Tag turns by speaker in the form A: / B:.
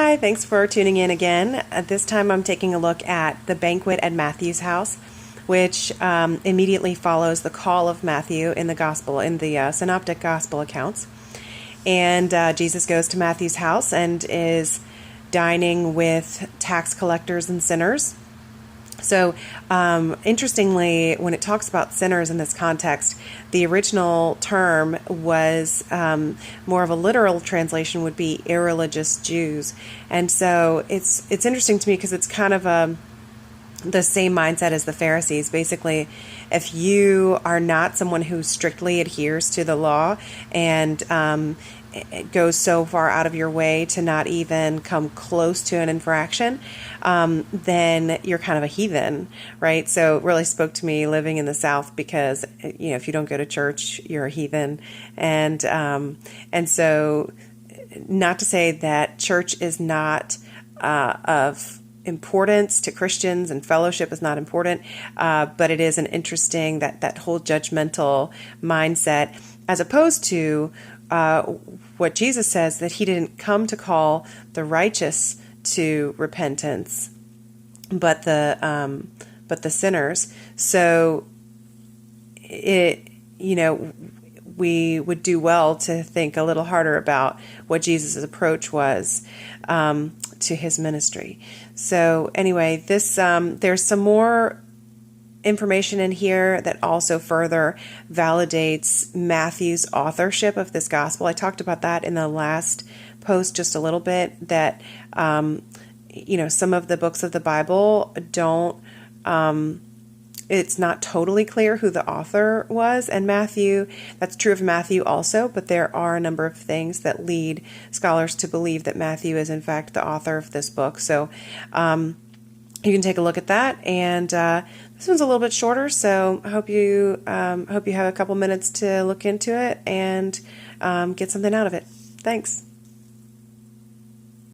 A: Hi, thanks for tuning in again. This time I'm taking a look at the banquet at Matthew's house, which immediately follows the call of Matthew in the gospel, in the synoptic gospel accounts. And Jesus goes to Matthew's house and is dining with tax collectors and sinners. So, interestingly, when it talks about sinners in this context, the original term was more of a literal translation would be irreligious Jews. And so it's interesting to me because it's kind of the same mindset as the Pharisees. Basically, if you are not someone who strictly adheres to the law and it goes so far out of your way to not even come close to an infraction, then you're kind of a heathen, right? So it really spoke to me living in the South because, if you don't go to church, you're a heathen. And so not to say that church is not of importance to Christians and fellowship is not important, but it is an interesting, that whole judgmental mindset, as opposed to what Jesus says, that he didn't come to call the righteous to repentance, but the sinners. So we would do well to think a little harder about what Jesus' approach was to his ministry. So anyway, this there's some more information in here that also further validates Matthew's authorship of this gospel. I talked about that in the last post just a little bit, that some of the books of the Bible don't it's not totally clear who the author was, and Matthew, that's true of Matthew also, but there are a number of things that lead scholars to believe that Matthew is in fact the author of this book. So you can take a look at that, and this one's a little bit shorter, so I hope you have a couple minutes to look into it and get something out of it. Thanks.